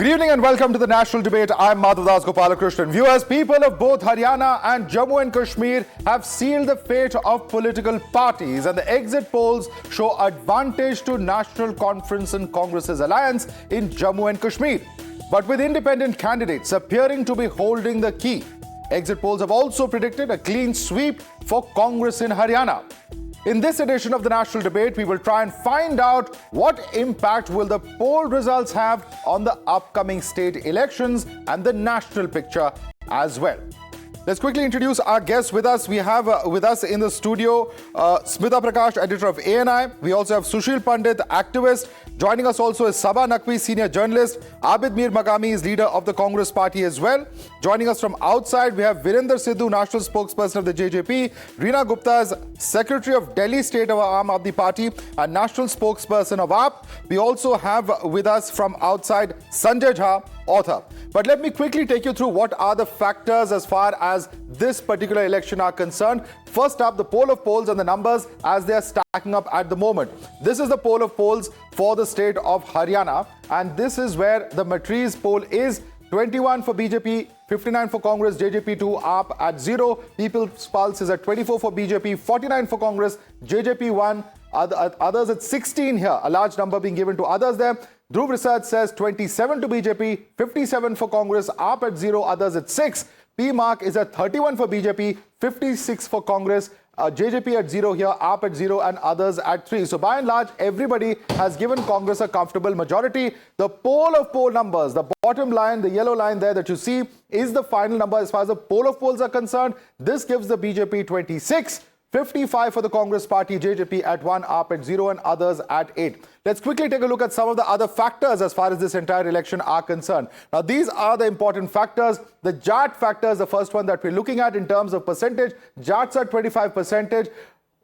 Good evening and welcome to the national debate. I'm Madhudas Gopalakrishnan. Viewers, people of both Haryana and Jammu and Kashmir have sealed the fate of political parties, and the exit polls show advantage to National Conference and Congress's alliance in Jammu and Kashmir, but with independent candidates appearing to be holding the key. Exit polls have also predicted a clean sweep for Congress in Haryana. In this edition of the national debate, we will try and find out what impact will the poll results have on the upcoming state elections and the national picture as well. Let's quickly introduce our guests with us. We have with us in the studio Smita Prakash, editor of ANI. We also have Sushil Pandit, activist. Joining us also is Sabah Naqvi, senior journalist. Abid Mir Maqami is leader of the Congress party as well. Joining us from outside, we have Virender Sidhu, national spokesperson of the JJP. Reena Gupta is secretary of Delhi State of Aam Aadmi Party and national spokesperson of AAP. We also have with us from outside Sanjay Jha, author. But let me quickly take you through what are the factors as far as this particular election are concerned. First up, the poll of polls and the numbers as they are stacking up at the moment. This is the poll of polls for the state of Haryana, and this is where the matriz poll is 21 for BJP, 59 for Congress, JJP 2, AAP at 0. People's Pulse is at 24 for BJP, 49 for Congress, JJP 1, others at 16 here, a large number being given to others there. Dhruv Research says 27 to BJP, 57 for Congress, AAP at 0, others at 6. P-Mark is at 31 for BJP, 56 for Congress, JJP at 0 here, AAP at 0 and others at 3. So by and large, everybody has given Congress a comfortable majority. The poll of poll numbers, the bottom line, the yellow line there that you see is the final number as far as the poll of polls are concerned. This gives the BJP 26. 55 for the Congress party, JJP at 1, AAP at 0 and others at 8. Let's quickly take a look at some of the other factors as far as this entire election are concerned. Now, these are the important factors. The Jat factor is the first one that we're looking at in terms of percentage. Jats are 25%,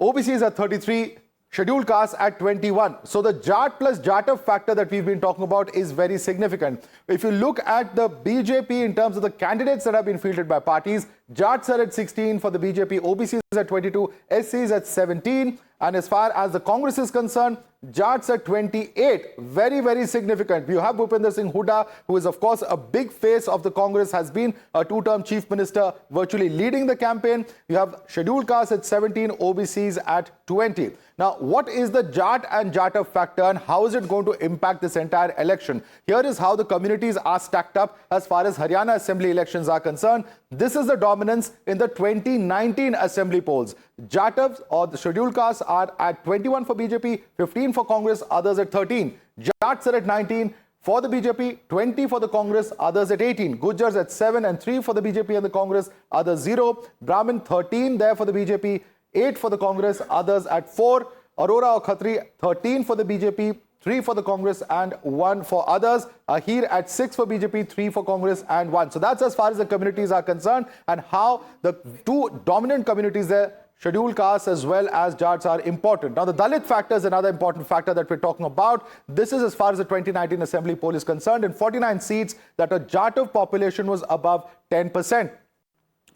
OBCs are 33%. Scheduled castes at 21. So the Jat plus Jatav factor that we've been talking about is very significant. If you look at the BJP in terms of the candidates that have been fielded by parties, Jats are at 16 for the BJP, OBCs at 22, SCs at 17. And as far as the Congress is concerned, Jats at 28. Very, very significant. You have Bhupinder Singh Hooda, who is of course a big face of the Congress, has been a two-term chief minister, virtually leading the campaign. You have scheduled castes at 17, OBCs at 20. Now, what is the Jat and Jatav factor and how is it going to impact this entire election? Here is how the communities are stacked up as far as Haryana Assembly elections are concerned. This is the dominance in the 2019 Assembly polls. Jatavs or the scheduled castes are at 21 for BJP, 15 for Congress, others at 13. Jats are at 19 for the BJP, 20 for the Congress, others at 18. Gujars at 7 and 3 for the BJP and the Congress, others 0. Brahmin 13 there for the BJP, 8 for the Congress, others at 4. Aurora or Khatri 13 for the BJP, 3 for the Congress and 1 for others. Ahir at 6 for BJP, 3 for Congress and 1. So that's as far as the communities are concerned and how the two dominant communities there, scheduled castes as well as Jats, are important. Now, the Dalit factor is another important factor that we're talking about. This is as far as the 2019 Assembly poll is concerned. In 49 seats, that a Jatav population was above 10%.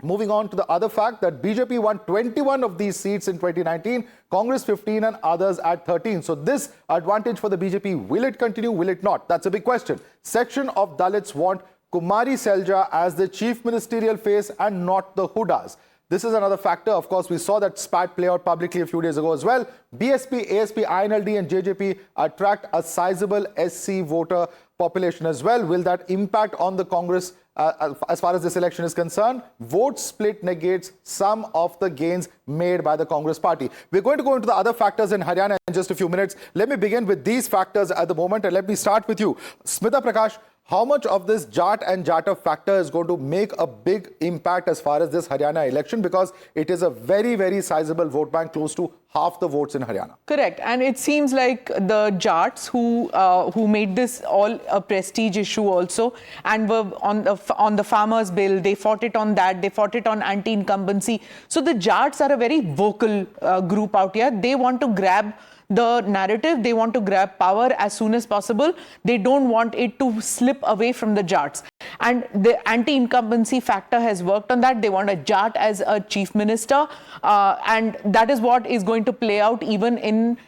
Moving on to the other fact that BJP won 21 of these seats in 2019, Congress 15 and others at 13. So this advantage for the BJP, will it continue, will it not? That's a big question. Section of Dalits want Kumari Selja as the chief ministerial face and not the Hoodas. This is another factor. Of course, we saw that spat play out publicly a few days ago as well. BSP, ASP, INLD and JJP attract a sizable SC voter population as well. Will that impact on the Congress as far as this election is concerned? Vote split negates some of the gains made by the Congress party. We're going to go into the other factors in Haryana in just a few minutes. Let me begin with these factors at the moment and let me start with you. Smita Prakash, how much of this Jat and Jatav factor is going to make a big impact as far as this Haryana election, because it is a very, very sizable vote bank, close to half the votes in Haryana? Correct. And it seems like the Jats who made this all a prestige issue also and were on the farmers bill, they fought it on that, they fought it on anti-incumbency. So the Jats are a very vocal group out here. They want to grab the narrative, they want to grab power as soon as possible. They don't want it to slip away from the Jats. And the anti-incumbency factor has worked on that. They want a Jat as a chief minister. And that is what is going to play out even in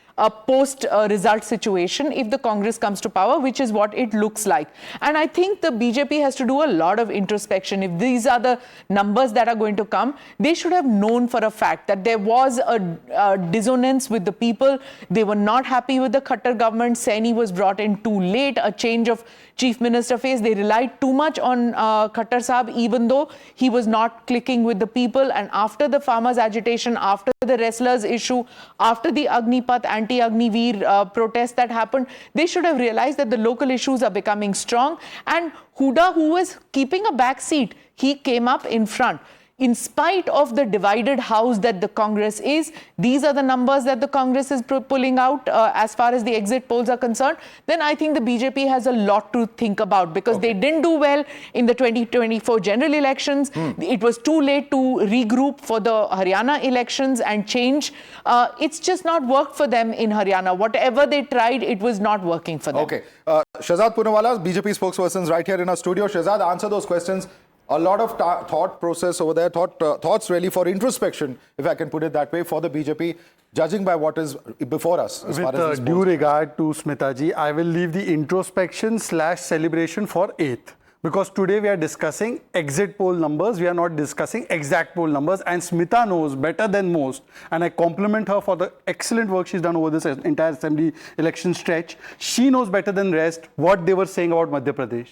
post-result situation if the Congress comes to power, which is what it looks like. And I think the BJP has to do a lot of introspection. If these are the numbers that are going to come, they should have known for a fact that there was a dissonance with the people. They were not happy with the Khattar government. Saini was brought in too late, a change of chief minister phase. They relied too much on Khattar Sahab, even though he was not clicking with the people. And after the farmers' agitation, after the wrestlers issue, after the Agnipath, anti-Agniveer protest that happened, they should have realized that the local issues are becoming strong. And Huda, who was keeping a back seat, he came up in front. In spite of the divided house that the Congress is, these are the numbers that the Congress is pulling out as far as the exit polls are concerned, then I think the BJP has a lot to think about, because they didn't do well in the 2024 general elections. It was too late to regroup for the Haryana elections and change. It's just not worked for them in Haryana. Whatever they tried, it was not working for them. Okay. Shahzad Poonawala, BJP spokesperson, right here in our studio. Shahzad, answer those questions. A lot of thought process over there, thoughts really for introspection, if I can put it that way, for the BJP, judging by what is before us. With due regard to Smitaji, I will leave the introspection / celebration for 8th. Because today we are discussing exit poll numbers, we are not discussing exact poll numbers, and Smita knows better than most, and I compliment her for the excellent work she's done over this entire assembly election stretch. She knows better than rest what they were saying about Madhya Pradesh.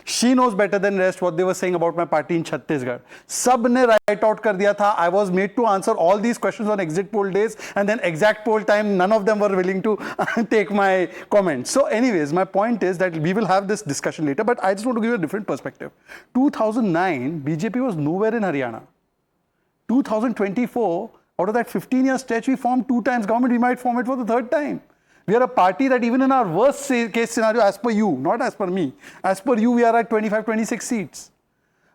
She knows better than rest what they were saying about my party in Chhattisgarh. Sab ne write out kar diya tha. I was made to answer all these questions on exit poll days, and then exact poll time, none of them were willing to take my comments. So anyways, my point is that we will have this discussion later, but I just want to give you a different perspective. 2009, BJP was nowhere in Haryana. 2024, out of that 15-year stretch, we formed 2 times government. We might form it for the 3rd time. We are a party that even in our worst case scenario, as per you, not as per me, as per you, we are at 25, 26 seats.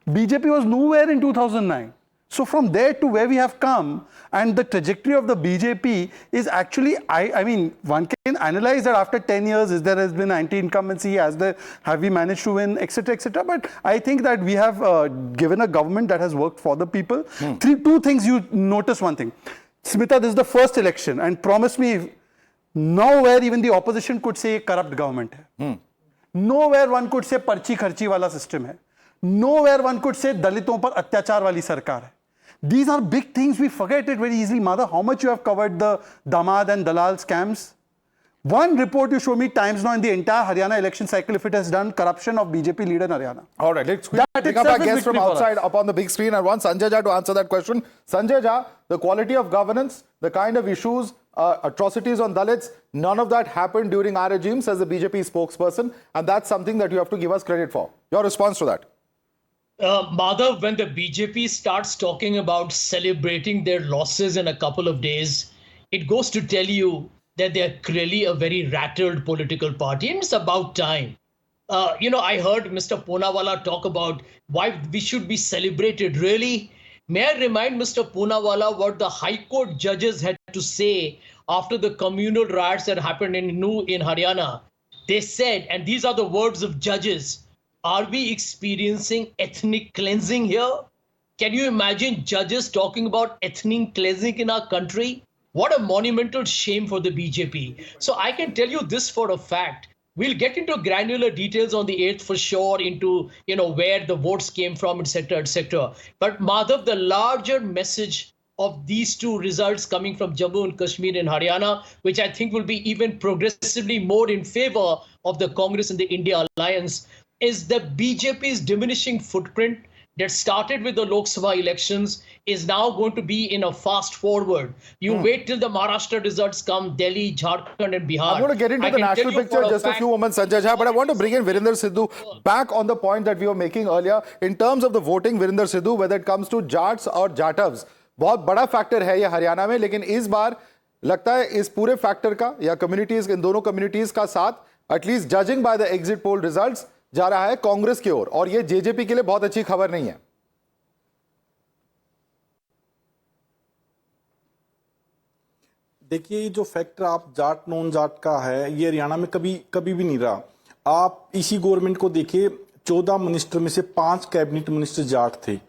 BJP was nowhere in 2009. So from there to where we have come, and the trajectory of the BJP is actually, I mean, one can analyze that after 10 years, there has been anti-incumbency, have we managed to win, etc., etc. But I think that we have given a government that has worked for the people. 2 things you notice. One thing, Smita, this is the first election, and promise me, nowhere even the opposition could say corrupt government hai. Nowhere one could say parchi kharchi wala system hai. Nowhere one could say daliton par atyachar wali sarkar hai. These are big things. We forget it very easily. Mother, how much you have covered the damad and dalal scams? One report you show me times now in the entire Haryana election cycle if it has done corruption of BJP leader in Haryana. All right, let's pick up our guests from outside up on the big screen. I want Sanjay Jha to answer that question. Sanjay Jha, the quality of governance, the kind of issues, atrocities on Dalits, none of that happened during our regime, says the BJP spokesperson, and that's something that you have to give us credit for. Your response to that? Madhav, when the BJP starts talking about celebrating their losses in a couple of days, it goes to tell you that they are clearly a very rattled political party, and it's about time. I heard Mr. Poonawala talk about why we should be celebrated. Really? May I remind Mr. Poonawala what the High Court judges had to say after the communal riots that happened in Haryana? They said, and these are the words of judges, are we experiencing ethnic cleansing here? Can you imagine judges talking about ethnic cleansing in our country? What a monumental shame for the BJP. So I can tell you this for a fact. We'll get into granular details on the 8th for sure, into where the votes came from, etc., etc. But Madhav, the larger message of these 2 results coming from Jammu and Kashmir and Haryana, which I think will be even progressively more in favor of the Congress and the India alliance, is the BJP's diminishing footprint that started with the Lok Sabha elections is now going to be in a fast forward. You wait till the Maharashtra results come, Delhi, Jharkhand and Bihar. I'm going to get into the national picture just a few moments, Sanjay Jha, but I want to bring in Virender Sidhu back on the point that we were making earlier. In terms of the voting, Virender Sidhu, whether it comes to Jats or Jatavs, बहुत बड़ा factor है ये हरियाणा में, लेकिन इस बार लगता है इस पूरे फैक्टर का या कम्युनिटीज, इन दोनों कम्युनिटीज का साथ at least judging by the exit poll results जा रहा है कांग्रेस की ओर, और ये जेजेपी के लिए बहुत अच्छी खबर नहीं है। देखिए, ये जो फैक्टर आप जाट नॉन जाट का है, ये हरियाणा में कभी भी नहीं रहा। आप इसी गवर्नमेंट को देखिए, 14 मिनिस्टर में से 5 कैबिनेट मिनिस्टर जाट थे।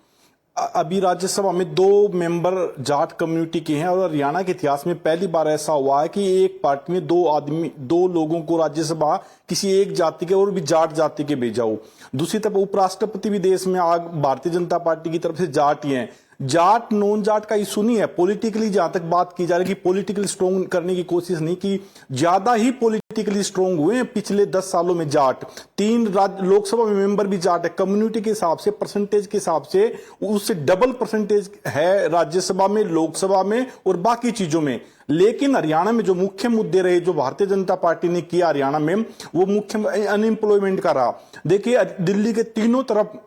अभी राज्यसभा में 2 मेंबर जाट कम्युनिटी के हैं और हरियाणा के इतिहास में पहली बार ऐसा हुआ है कि एक पार्टी में 2 लोगों को राज्यसभा किसी एक जाति के और भी जाट जाति के भेजा हो। दूसरी तरफ उपराष्ट्रपति भी देश में आज भारतीय जनता पार्टी की तरफ से जाट ही हैं। जाट नॉन जाट का इशू नहीं है। पॉलिटिकली जहां तक बात की जा रही है कि पॉलिटिकली स्ट्रॉन्ग करने की कोशिश नहीं की, ज्यादा ही पॉलिटिकली स्ट्रॉन्ग हुए हैं पिछले 10 सालों में जाट। 3 लोकसभा में मेंबर भी जाट है। कम्युनिटी के हिसाब से, परसेंटेज के हिसाब से उससे डबल परसेंटेज है राज्यसभा में, लोकसभा में और बाकी चीजों में। लेकिन हरियाणा में जो मुख्य मुद्दे रहे, जो भारतीय जनता पार्टी ने किया हरियाणा में, वो मुख्य अनएम्प्लॉयमेंट का रहा। देखिए दिल्ली के तीनों तरफ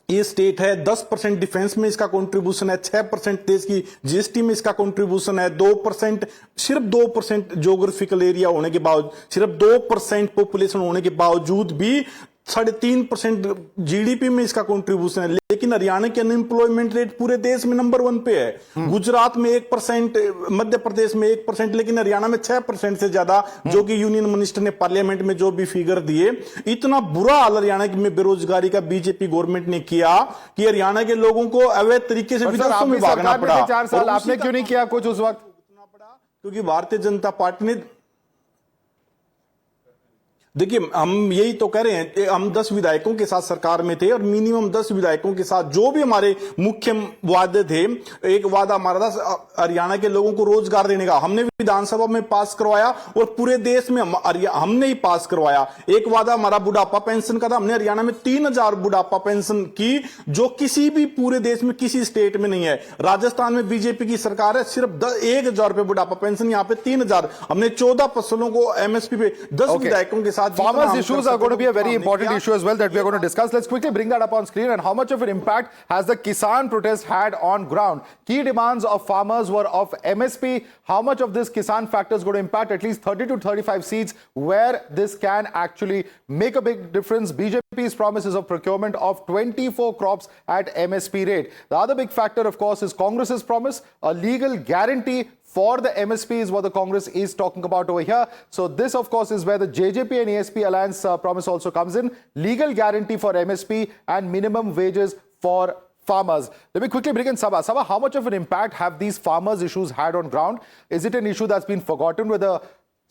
ये स्टेट है, 10% डिफेंस में इसका कंट्रीब्यूशन है, 6% देश की जीएसटी में इसका कंट्रीब्यूशन है, 2% सिर्फ 2% ज्योग्राफिकल एरिया होने के बावजूद, सिर्फ 2% पॉपुलेशन होने के बावजूद भी 3.5% जीडीपी में इसका कंट्रीब्यूशन है। लेकिन हरियाणा की अनएम्प्लॉयमेंट रेट पूरे देश में नंबर 1 पे है। गुजरात में 1%, मध्य प्रदेश में 1%, लेकिन हरियाणा में 6% से ज्यादा, जो कि यूनियन मिनिस्टर ने पार्लियामेंट में जो भी फिगर दिए। इतना बुरा हाल हरियाणा में बेरोजगारी का बीजेपी गवर्नमेंट ने किया कि हरियाणा के लोगों को अवैध तरीके से विदेशों में भागना पड़ा। 4 साल आपने क्यों नहीं किया कुछ उस वक्त? क्योंकि भारतीय जनता पार्टी ने, देखिए हम यही तो कह रहे हैं, हम 10 विधायकों के साथ सरकार में थे और मिनिमम 10 विधायकों के साथ जो भी हमारे मुख्य वादे थे, एक वादा हमारा था हरियाणा के लोगों को रोजगार देने का। हमने विधानसभा में पास करवाया और पूरे देश में हमने ही पास करवाया। एक वादा हमारा बुढ़ापा पेंशन का था, हमने हरियाणा में 3000 बुढ़ापा पेंशन की, जो किसी भी पूरे देश में किसी स्टेट में नहीं है। राजस्थान में बीजेपी की सरकार है, सिर्फ 1000 रुपए बुढ़ापा पेंशन, यहाँ पे 3000। हमने 14 फसलों को एमएसपी पे 10 विधायकों के साथ। Farmers' issues are going to be a very important issue as well that we are going to discuss. Let's quickly bring that up on screen. And how much of an impact has the Kisan protest had on ground? Key demands of farmers were of MSP. How much of this Kisan factor is going to impact at least 30 to 35 seats where this can actually make a big difference? BJP's promises of procurement of 24 crops at MSP rate. The other big factor, of course, is Congress's promise, a legal guarantee for the MSP is what the Congress is talking about over here. So this, of course, is where the JJP and ASP alliance promise also comes in. Legal guarantee for MSP and minimum wages for farmers. Let me quickly bring in Sabha. Sabha, how much of an impact have these farmers' issues had on ground? Is it an issue that's been forgotten with the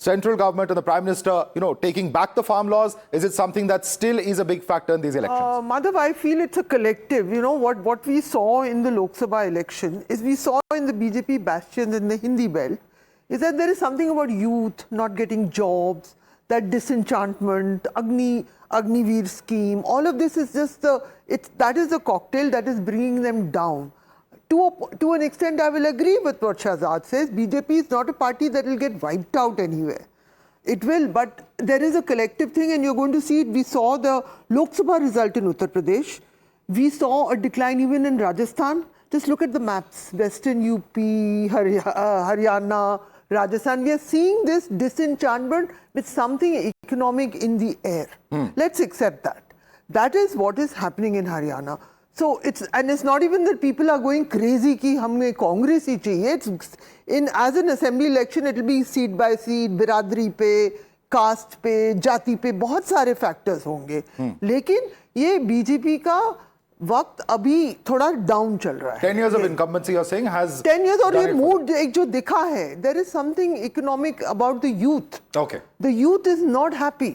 central government and the Prime Minister, taking back the farm laws? Is it something that still is a big factor in these elections? Madhav, I feel it's a collective. What we saw in the Lok Sabha election is we saw in the BJP bastions in the Hindi belt is that there is something about youth not getting jobs, that disenchantment, Agniveer scheme. All of this is just that is the cocktail that is bringing them down. To an extent, I will agree with what Shahzad says. BJP is not a party that will get wiped out anywhere. It will, but there is a collective thing and you're going to see it. We saw the Lok Sabha result in Uttar Pradesh. We saw a decline even in Rajasthan. Just look at the maps. Western UP, Haryana, Rajasthan. We are seeing this disenchantment with something economic in the air. Let's accept that. That is what is happening in Haryana. So it's not even that people are going crazy कि हमें कांग्रेस ही चाहिए. It's as an assembly election, it will be seat by seat, बिरादरी पे, cast पे, जाति पे, बहुत सारे फैक्टर्स होंगे. लेकिन ये बीजेपी का वक्त अभी थोड़ा डाउन चल रहा है. 10 years of incumbency, you're saying, has 10 years और ये मूड एक जो दिखा है, there is something economic about the youth. Okay. The youth is not happy.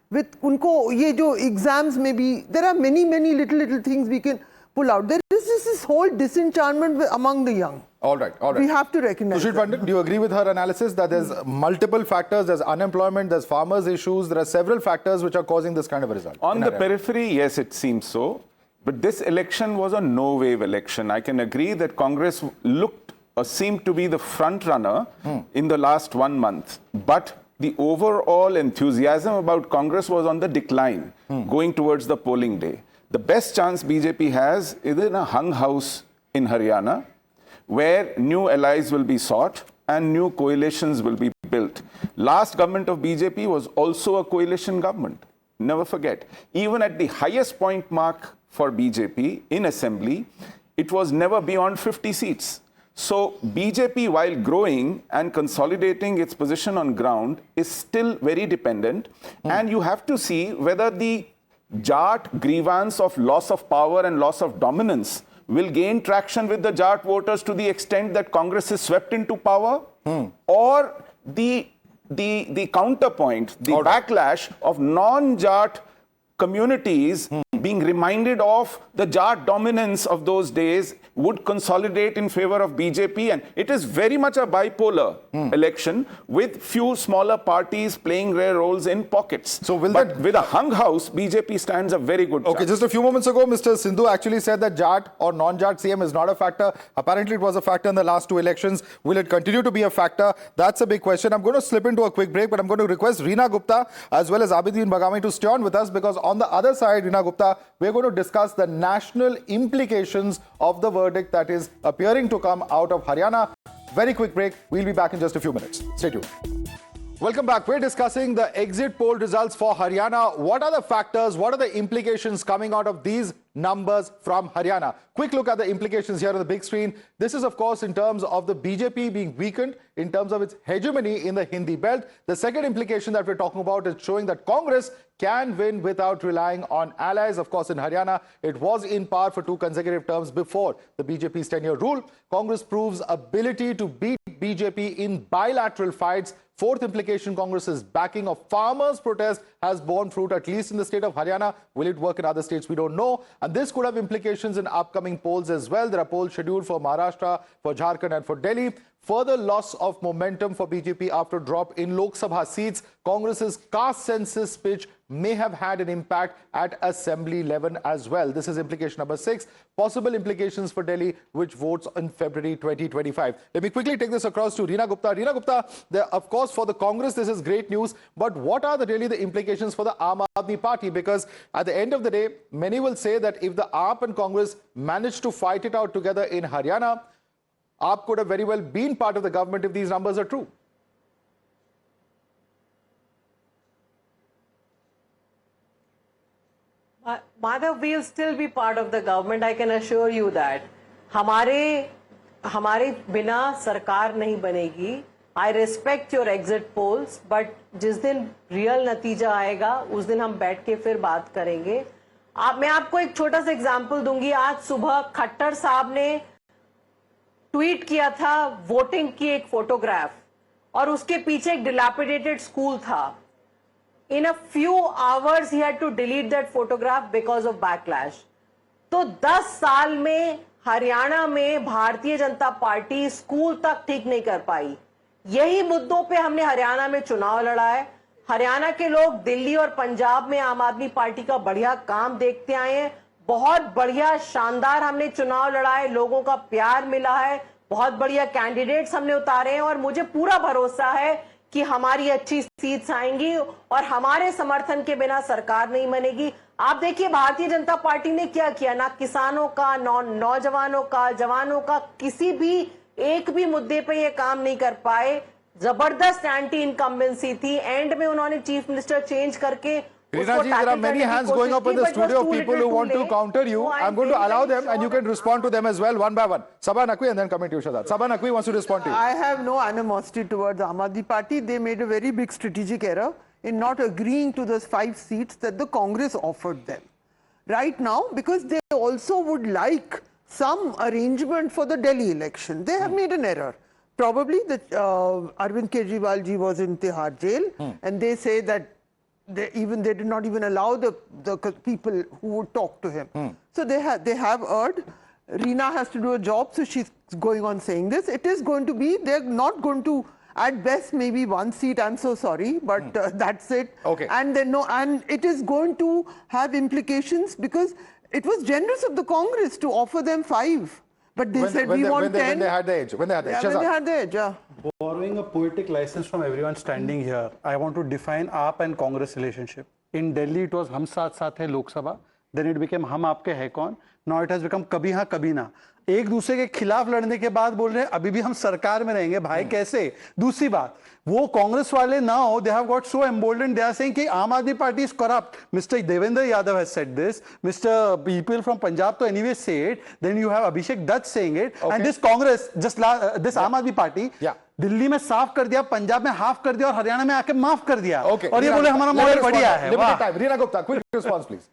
With उनको ये जो exams में भी, there are many little things we can pull out. There is this whole disenchantment among the young. All right. We have to recognize Sushil Pandit, do you agree with her analysis that there's multiple factors, there's unemployment, there's farmers' issues, there are several factors which are causing this kind of a result? On the periphery, yes, it seems so. But this election was a no-wave election. I can agree that Congress looked or seemed to be the front runner in the last 1 month. But the overall enthusiasm about Congress was on the decline going towards the polling day. The best chance BJP has is in a hung house in Haryana, where new allies will be sought and new coalitions will be built. Last government of BJP was also a coalition government. Never forget. Even at the highest point mark for BJP in assembly, it was never beyond 50 seats. So BJP, while growing and consolidating its position on ground, is still very dependent. And you have to see whether the Jat grievance of loss of power and loss of dominance will gain traction with the Jat voters to the extent that Congress is swept into power, or the counterpoint, the backlash of non-Jat communities being reminded of the Jat dominance of those days would consolidate in favor of BJP. And it is very much a bipolar election with few smaller parties playing rare roles in pockets. So will but that- with a hung house, BJP stands a very good Okay, chance. just a few moments ago, Mr. Sindhu actually said that Jat or non-Jat CM is not a factor. Apparently, it was a factor in the last two elections. Will it continue to be a factor? That's a big question. I'm going to slip into a quick break, but I'm going to request Reena Gupta as well as Abidin Bagami to stay on with us, because on the other side, Reena Gupta, we're going to discuss the national implications of the verdict that is appearing to come out of Haryana. Very quick break. We'll be back in just a few minutes. Stay tuned. Welcome back. We're discussing the exit poll results for Haryana. What are the factors? What are the implications coming out of these numbers from Haryana? Quick look at the implications here on the big screen. This is, of course, in terms of the BJP being weakened in terms of its hegemony in the Hindi belt. The second implication that we're talking about is showing that Congress can win without relying on allies. Of course, in Haryana, it was in power for 2 consecutive terms before the BJP's 10-year rule. Congress proves ability to beat BJP in bilateral fights. Fourth implication, Congress's backing of farmers' protest has borne fruit, at least in the state of Haryana. Will it work in other states? We don't know. And this could have implications in upcoming polls as well. There are polls scheduled for Maharashtra, for Jharkhand and for Delhi. Further loss of momentum for BJP after drop in Lok Sabha seats. Congress's caste census pitch may have had an impact at assembly level as well. This is implication number 6. Possible implications for Delhi, which votes in February 2025. Let me quickly take this across to Reena Gupta. Reena Gupta, of course, for the Congress, this is great news. But what are really the implications for the Aam Aadmi Party? Because at the end of the day, many will say that if the AAP and Congress manage to fight it out together in Haryana, AAP could have very well been part of the government if these numbers are true. Madhav, we'll still be part of the government, I can assure you that. हमारे बिना सरकार नहीं बनेगी. I respect your exit polls, but जिस दिन real नतीजा आएगा, उस दिन हम बैठ के फिर बात करेंगे. मैं आपको एक छोटा सा एग्जाम्पल दूंगी. आज सुबह खट्टर साहब ने ट्वीट किया था वोटिंग की एक फोटोग्राफ, और उसके पीछे एक dilapidated स्कूल था. In a few hours, he had to delete that photograph because of backlash. तो 10 साल में हरियाणा में भारतीय जनता पार्टी स्कूल तक ठीक नहीं कर पाई. यही मुद्दों पे हमने हरियाणा में चुनाव लड़ा है. हरियाणा के लोग दिल्ली और पंजाब में आम आदमी पार्टी का बढ़िया काम देखते आए हैं. बहुत बढ़िया शानदार हमने चुनाव लड़ा है. लोगों का प्यार मिला है. बहुत बढ़िया कैंडिडेट्स हमने उतारे हैं, और मुझे पूरा भरोसा है कि हमारी अच्छी सीट्स आएंगी और हमारे समर्थन के बिना सरकार नहीं बनेगी. आप देखिए भारतीय जनता पार्टी ने क्या किया. ना किसानों का, नौजवानों का, जवानों का, किसी भी एक भी मुद्दे पे ये काम नहीं कर पाए. जबरदस्त एंटी इनकम्बेंसी थी. एंड में उन्होंने चीफ मिनिस्टर चेंज करके Reena ji, there are many hands going up in the studio of people who want to counter you. I'm going to allow them, and you can respond to them as well, one by one. Sabha Naqvi, and then coming to you, Shahzad. Sabha Naqvi wants to respond to you. I have no animosity towards Aam Aadmi Party. They made a very big strategic error in not agreeing to those 5 seats that the Congress offered them. Right now, because they also would like some arrangement for the Delhi election. They have made an error. Probably that Arvind Kejriwal ji was in Tihar jail, and they say that they did not even allow the people who would talk to him. So they have erred. Reena has to do a job, so she's going on saying this. It is going to be, they're not going to, at best, maybe 1 seat. I'm so sorry, but that's it. Okay. And and it is going to have implications because it was generous of the Congress to offer them 5. But they said we want 10. When they had the edge. When they had the edge. When they Shahzad. had the edge, yeah. Borrowing a poetic license from everyone standing here, I want to define AAP and Congress relationship. In Delhi, it was Hum Saath Saath Hai Lok Sabha. Then it became Hum Aapke Hai Kaun. Now it has become Kabhi Ha Kabhi Na. एक दूसरे के खिलाफ लड़ने के बाद बोल रहे हैं अभी भी हम सरकार में रहेंगे. भाई कैसे? दूसरी बात, वो कांग्रेस वाले now they have got so emboldened, they are saying कि आम आदमी party is corrupt. Mr. Devendra Yadav has said this. Mr. people from Punjab to anyway say it. Then you have Abhishek Dutt saying it. Okay. And this Congress, just this आम आदमी party, Delhi में साफ कर दिया, पंजाब में half कर दिया और हरियाणा में आके माफ कर दिया. Okay. और ये बोले हमारा मॉडल बढ़िया है. Limited time. Reena Gupta, quick response, please.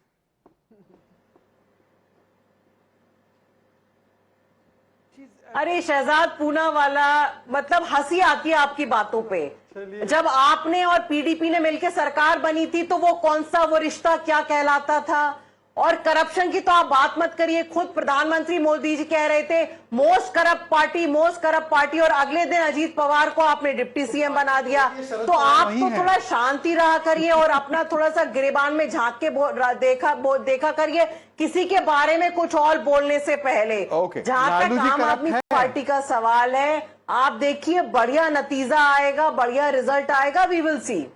अरे शहजाद पूना वाला, मतलब हंसी आती है आपकी बातों पे। जब आपने और पीडीपी ने मिलकर सरकार बनी थी तो वो कौन सा वो रिश्ता क्या कहलाता था? और करप्शन की तो आप बात मत करिए, खुद प्रधानमंत्री मोदी जी कह रहे थे मोस्ट करप्ट पार्टी, और अगले दिन अजीत पवार को आपने डिप्टी सीएम बना दिया। तो आप तो थोड़ा शांति रहा करिए और अपना थोड़ा सा गिरेबान में झांक के देखा करिए किसी के बारे में कुछ और बोलने से पहले। जहां तक आम आदमी पार्टी का सवाल है, आप देखिए बढ़िया नतीजा आएगा, बढ़िया रिजल्ट आएगा, we will see.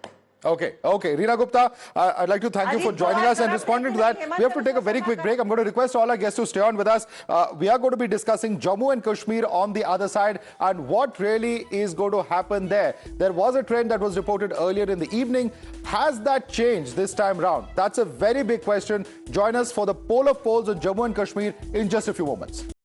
Okay. Reena Gupta, I'd like to thank you for joining us and responding to that. We have to take a very quick break. I'm going to request all our guests to stay on with us. We are going to be discussing Jammu and Kashmir on the other side and what really is going to happen there. There was a trend that was reported earlier in the evening. Has that changed this time round? That's a very big question. Join us for the poll of polls on Jammu and Kashmir in just a few moments.